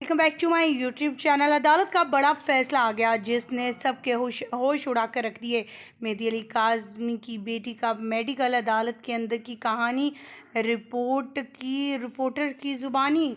Welcome back to my YouTube channel. अदालत का बड़ा फैसला आ गया जिसने सबके होश उड़ा कर रख दिए। मेहदी अली काज़मी की बेटी का मेडिकल अदालत के अंदर की कहानी रिपोर्टर की ज़ुबानी।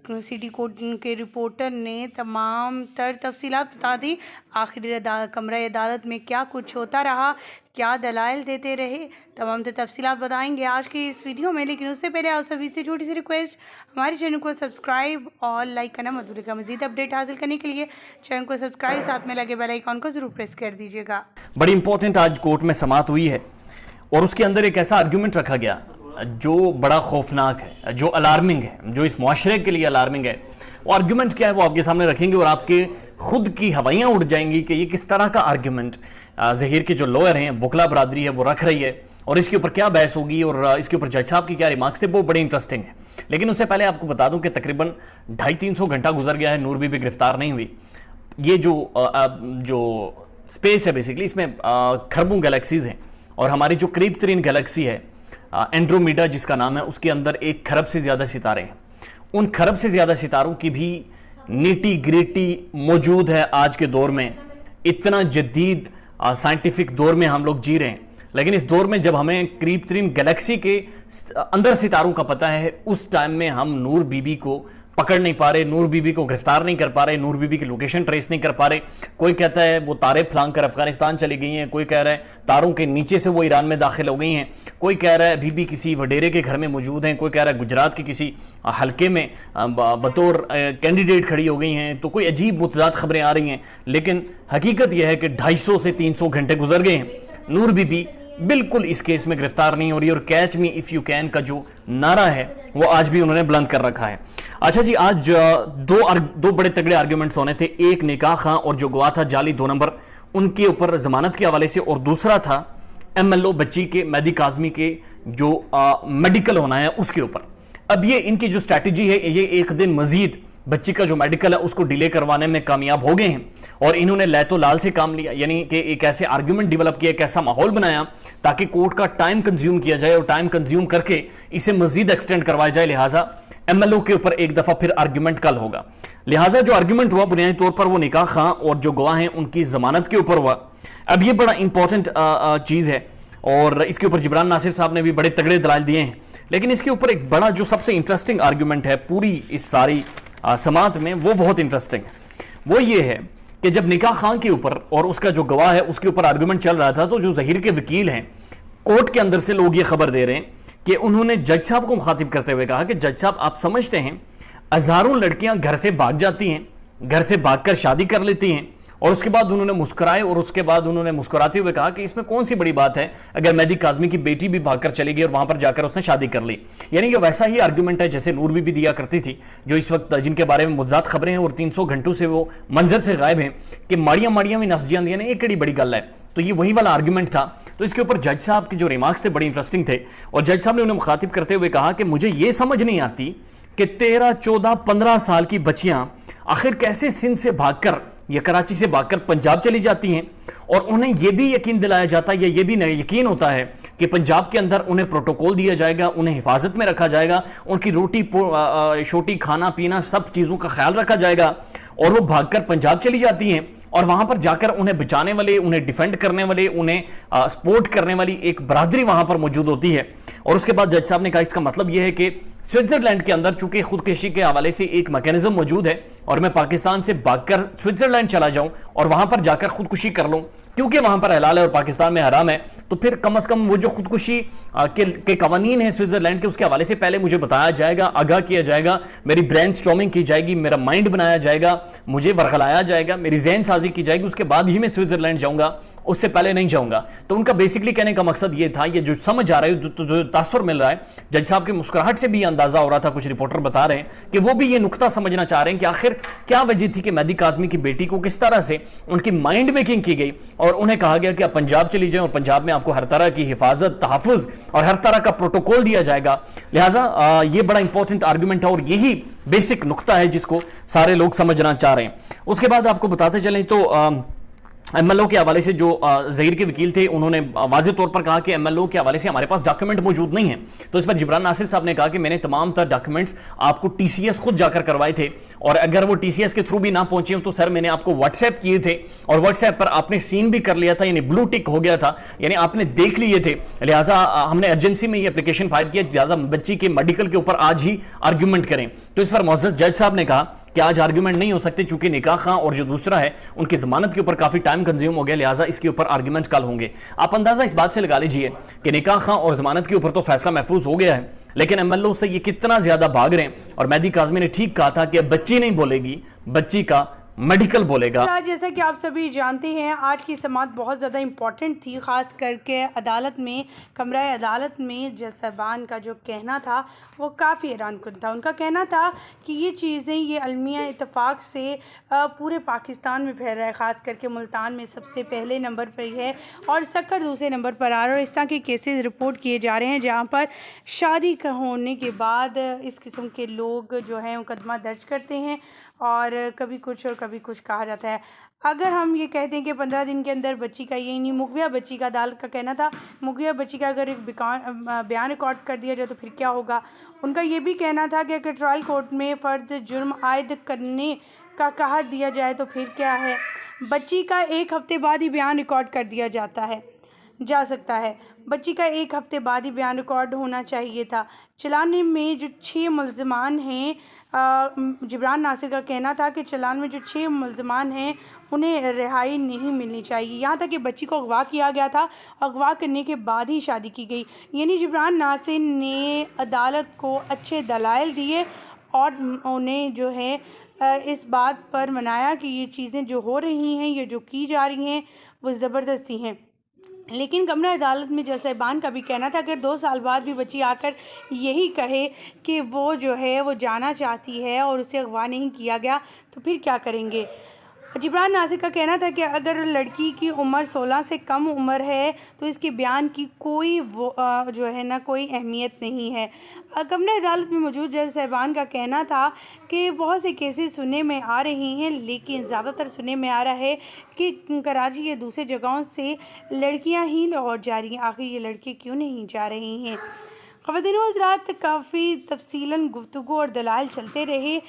सिटी कोर्ट के रिपोर्टर ने तमाम तफसीलात बता दी। आखिर कमरा अदालत में क्या कुछ होता रहा, क्या दलाइल देते रहे, तमाम तफसीलात बताएंगे आज की इस वीडियो में। लेकिन उससे पहले आप सभी से छोटी सी रिक्वेस्ट, हमारे चैनल को सब्सक्राइब और लाइक करना मत भूलिएगा। मज़ीद अपडेट हासिल करने के लिए चैनल को सब्सक्राइब, साथ में लगे बेल आइकॉन को जरूर प्रेस कर दीजिएगा। बड़ी इंपॉर्टेंट आज कोर्ट में समाअत हुई है और उसके अंदर एक ऐसा आर्ग्यूमेंट रखा गया जो बड़ा खौफनाक है, जो अलार्मिंग है, जो इस मुआशरे के लिए अलार्मिंग है। वो आर्ग्यूमेंट क्या है वो आपके सामने रखेंगे और आपके खुद की हवाइयाँ उड़ जाएंगी कि ये किस तरह का आर्ग्यूमेंट ज़हीर के जो लॉयर हैं, वकला बरादरी है, वो रख रही है और इसके ऊपर क्या बहस होगी और इसके ऊपर जज साहब की क्या रिमार्क्स थे, वो बड़े इंटरेस्टिंग है। लेकिन उससे पहले आपको बता दूं कि तकरीबन 250-300 घंटा गुजर गया है, नूर बीबी गिरफ्तार नहीं हुई। ये जो स्पेस है बेसिकली, इसमें खरबों गैलेक्सीज हैं और हमारी जो करीब तरीन गैलेक्सी है एंड्रोमेडा जिसका नाम है, उसके अंदर 1 खरब से ज़्यादा सितारे हैं। उन खरब से ज़्यादा सितारों की भी नीटी ग्रिटी मौजूद है आज के दौर में। इतना जदीद साइंटिफिक दौर में हम लोग जी रहे हैं, लेकिन इस दौर में जब हमें करीब तरीन गैलेक्सी के अंदर सितारों का पता है, उस टाइम में हम नूर बीबी को पकड़ नहीं पा रहे, नूर बीबी को गिरफ्तार नहीं कर पा रहे, नूर बीबी की लोकेशन ट्रेस नहीं कर पा रहे। कोई कहता है वो तारे फलांग कर अफगानिस्तान चली गई हैं, कोई कह रहा है तारों के नीचे से वो ईरान में दाखिल हो गई हैं, कोई कह रहा है अभी भी किसी वडेरे के घर में मौजूद हैं, कोई कह रहा है गुजरात के किसी हल्के में बतौर कैंडिडेट खड़ी हो गई हैं। तो कोई अजीब मुतजाद खबरें आ रही हैं, लेकिन हकीकत यह है कि 250 से 300 घंटे गुजर गए हैं, नूर बीबी बिल्कुल इस केस में गिरफ्तार नहीं हो रही और catch me if you can का जो नारा है वो आज भी उन्होंने बुलंद कर रखा है। अच्छा जी, आज दो बड़े तगड़े आर्ग्यूमेंट्स होने थे। एक निकाह खां और जो गवाह था जाली 2 नंबर, उनके ऊपर जमानत के हवाले से, और दूसरा था MLO बच्ची के मेहदी काज़मी के जो मेडिकल होना है उसके ऊपर। अब ये इनकी जो स्ट्रैटेजी है, ये एक दिन मजीद बच्ची का जो मेडिकल है उसको डिले करवाने में कामयाब हो गए हैं और इन्होंने लैतो लाल से काम लिया, यानी कि एक ऐसे आर्ग्यूमेंट डेवलप किया, एक ऐसा माहौल बनाया ताकि कोर्ट का टाइम कंज्यूम किया जाए और टाइम कंज्यूम करके इसे मजीद एक्सटेंड करवाया जाए। लिहाजा MLO के ऊपर एक दफा फिर आर्ग्यूमेंट कल होगा। लिहाजा जो आर्ग्यूमेंट हुआ बुनियादी तौर पर वो निकाह खां और जो गवाह हैं उनकी जमानत के ऊपर हुआ। अब ये बड़ा इंपॉर्टेंट चीज है और इसके ऊपर जिब्रान नासिर साहब ने भी बड़े तगड़े दलाइल दिए हैं। लेकिन इसके ऊपर एक बड़ा जो सबसे इंटरेस्टिंग आर्ग्यूमेंट है पूरी इस सारी समात में, वो बहुत इंटरेस्टिंग है। वो ये है कि जब निकाह खां के ऊपर और उसका जो गवाह है उसके ऊपर आर्गुमेंट चल रहा था, तो जो ज़हीर के वकील हैं कोर्ट के अंदर से लोग ये खबर दे रहे हैं कि उन्होंने जज साहब को मुखातिब करते हुए कहा कि जज साहब, आप समझते हैं हजारों लड़कियां घर से भाग जाती हैं, घर से भागकर शादी कर लेती हैं, और उसके बाद उन्होंने मुस्कुराए और उसके बाद उन्होंने मुस्कुराते हुए कहा कि इसमें कौन सी बड़ी बात है अगर मेहदी काज़मी की बेटी भी भागकर चली गई और वहां पर जाकर उसने शादी कर ली। यानी कि वैसा ही आर्गुमेंट है जैसे नूर बीबी दिया करती थी, जो इस वक्त जिनके बारे में मुज्जात खबरें हैं और 300 घंटों से वो मंजर से गायब हैं कि माड़ियां माड़ियां भी नस जाती हैं, एक बड़ी बड़ी गल है। तो ये वही वाला आर्गुमेंट था। तो इसके ऊपर जज साहब के जो रिमार्क्स थे बड़े इंटरेस्टिंग थे और जज साहब ने उन्हें मुखातिब करते हुए कहा कि मुझे ये समझ नहीं आती कि 13, 14, 15 साल की बच्चियां आखिर कैसे सिंध से भागकर या कराची से भागकर पंजाब चली जाती हैं और उन्हें यह भी यकीन दिलाया जाता है या यह भी यकीन होता है कि पंजाब के अंदर उन्हें प्रोटोकॉल दिया जाएगा, उन्हें हिफाजत में रखा जाएगा, उनकी रोटी छोटी खाना पीना सब चीज़ों का ख्याल रखा जाएगा, और वो भागकर पंजाब चली जाती हैं और वहां पर जाकर उन्हें बचाने वाले, उन्हें डिफेंड करने वाले, उन्हें सपोर्ट करने वाली एक बरादरी वहां पर मौजूद होती है। और उसके बाद जज साहब ने कहा इसका मतलब यह है कि स्विट्जरलैंड के अंदर चूंकि खुदकुशी के हवाले से एक मैकेनिज्म मौजूद है और मैं पाकिस्तान से भागकर स्विट्जरलैंड चला जाऊं और वहां पर जाकर खुदकुशी कर लूं क्योंकि वहां पर हलाल है और पाकिस्तान में हराम है, तो फिर कम से कम वो जो खुदकुशी के कवानीन है स्विट्जरलैंड के, उसके हवाले से पहले मुझे बताया जाएगा, आगाह किया जाएगा, मेरी ब्रेन स्टॉर्मिंग की जाएगी, मेरा माइंड बनाया जाएगा, मुझे वर्गलाया जाएगा, मेरी जहन साजी की जाएगी, उसके बाद ही मैं स्विट्जरलैंड जाऊंगा, उससे पहले नहीं जाऊंगा। तो उनका बेसिकली कहने का मकसद ये था, ये जो समझ आ रहा है, जो तासुर मिल रहा है, जज साहब की मुस्कुराहट से भी अंदाजा हो रहा था, कुछ रिपोर्टर बता रहे हैं कि वो भी ये नुक्ता समझना चाह रहे हैं कि आखिर क्या वजह थी कि मेहदी काज़मी की बेटी को किस तरह से उनकी माइंड मेकिंग की गई और उन्हें कहा गया कि आप पंजाब चली जाएं और पंजाब में आपको हर तरह की हिफाजत, तहफ़्फ़ुज़ और हर तरह का प्रोटोकॉल दिया जाएगा। लिहाजा ये बड़ा इंपॉर्टेंट आर्गुमेंट है और यही बेसिक नुक्ता है जिसको सारे लोग समझना चाह रहे हैं। उसके बाद आपको बताते चलें तो एमएलओ के हवाले से जो ज़हीर के वकील थे उन्होंने वाज़ेह तौर पर कहा कि एमएलओ के हवाले से हमारे पास डॉक्यूमेंट मौजूद नहीं है। तो इस पर जिब्रान नासिर साहब ने कहा कि मैंने तमाम तर डॉक्यूमेंट्स आपको टीसीएस खुद जाकर करवाए थे, और अगर वो टीसीएस के थ्रू भी ना पहुंचे हो तो सर मैंने आपको व्हाट्सएप किए थे, और व्हाट्सएप पर आपने सीन भी कर लिया था, यानी ब्लू टिक हो गया था, यानी आपने देख लिए थे। लिहाजा हमने अर्जेंसी में ये एप्लीकेशन फाइल किया, ज़्यादा बच्ची के मेडिकल के ऊपर आज ही आर्ग्यूमेंट करें। तो इस पर मुअज़्ज़ज़ जज साहब ने कहा कि आज आर्ग्यूमेंट नहीं हो सकते, चूंकि निकाह खां और जो दूसरा है उनकी जमानत के ऊपर काफी टाइम कंज्यूम हो गया, लिहाजा इसके ऊपर आर्ग्यूमेंट कल होंगे। आप अंदाजा इस बात से लगा लीजिए कि निकाह खां और जमानत के ऊपर तो फैसला महफूज हो गया है, लेकिन एमएलओ से ये कितना ज्यादा भाग रहे हैं। और मेहदी काज़मी ने ठीक कहा था कि बच्ची नहीं बोलेगी, बच्ची का मेडिकल बोलेगा। जैसा कि आप सभी जानते हैं, आज की समाअत बहुत ज़्यादा इम्पॉर्टेंट थी, ख़ास करके अदालत में, कमरा अदालत में जज साहबान का जो कहना था वो काफ़ी हैरानकुन था। उनका कहना था कि ये चीज़ें, ये अलमिया इत्तेफाक से पूरे पाकिस्तान में फैल रहा है, ख़ास करके मुल्तान में सबसे पहले नंबर पर है और सक्कर दूसरे नंबर पर आ रहा है। और इस तरह के केसेस रिपोर्ट किए जा रहे हैं जहाँ पर शादी होने के बाद इस किस्म के लोग जो हैं मुकदमा दर्ज करते हैं और कभी कुछ और कभी कुछ कहा जाता है। अगर हम ये कहते हैं कि 15 दिन के अंदर बच्ची का, यही नहीं, मुगविया बच्ची का, अदालत का कहना था, मुगविया बच्ची का अगर एक बयान रिकॉर्ड कर दिया जाए तो फिर क्या होगा। उनका ये भी कहना था कि अगर ट्रायल कोर्ट में फ़र्द जुर्म आयद करने का कहा दिया जाए तो फिर क्या है। बच्ची का 1 हफ़्ते बाद ही बयान रिकॉर्ड कर दिया जा सकता है। बच्ची का 1 हफ़्ते बाद ही बयान रिकॉर्ड होना चाहिए था। चलान में जो 6 मुल्ज़िमान हैं, जिब्रान नासिर का कहना था कि चलान में जो 6 मुल्ज़िमान हैं उन्हें रिहाई नहीं मिलनी चाहिए। यहाँ तक कि बच्ची को अगवा किया गया था, अगवा करने के बाद ही शादी की गई। यानी जिब्रान नासिर ने अदालत को अच्छे दलाइल दिए और उन्हें जो है इस बात पर मनाया कि ये चीज़ें जो हो रही हैं, ये जो की जा रही हैं, वो ज़बरदस्ती हैं। लेकिन कमरा अदालत में जज साहिबान का भी कहना था अगर 2 साल बाद भी बच्ची आकर यही कहे कि वो जो है वो जाना चाहती है और उसे अगवा नहीं किया गया तो फिर क्या करेंगे। जिब्रान नासिर का कहना था कि अगर लड़की की उम्र 16 से कम उम्र है तो इसके बयान की कोई जो है ना कोई अहमियत नहीं है। कमरा अदालत में मौजूद जज साहिबान का कहना था कि बहुत से केसेस सुनने में आ रही हैं, लेकिन ज़्यादातर सुनने में आ रहा है कि कराची या दूसरे जगहों से लड़कियां ही लाहौर जा रही हैं। आखिर ये लड़के क्यों नहीं जा रही हैं। ख़वातीन व हज़रात, काफ़ी तफसीलन गुफ्तगू और दलाइल चलते रहे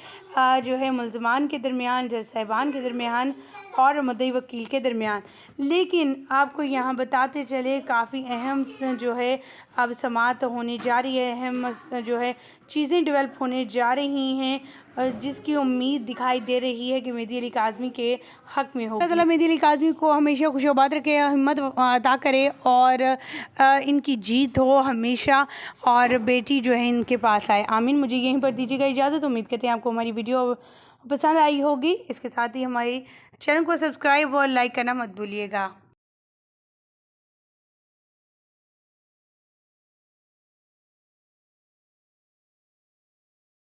जो है मुल्ज़मान के दरमियान, जज साहिबान के दरमियान और मुद्दई वकील के दरमियान। लेकिन आपको यहाँ बताते चले काफ़ी अहम जो है अब समाअत होने जा रही है, अहम जो है चीज़ें डेवलप होने जा रही हैं जिसकी उम्मीद दिखाई दे रही है कि मेहदी अली काज़मी के हक़ में हो। अल्लाह ताला मेहदी अली काज़मी को हमेशा खुशबाद रखे, हिम्मत अता करे और इनकी जीत हो हमेशा और बेटी जो है इनके पास आए। आमीन। मुझे यहीं पर दीजिएगा इजाज़त। उम्मीद करते हैं आपको हमारी वीडियो पसंद आई होगी। इसके साथ ही हमारे चैनल को सब्सक्राइब और लाइक करना मत भूलिएगा।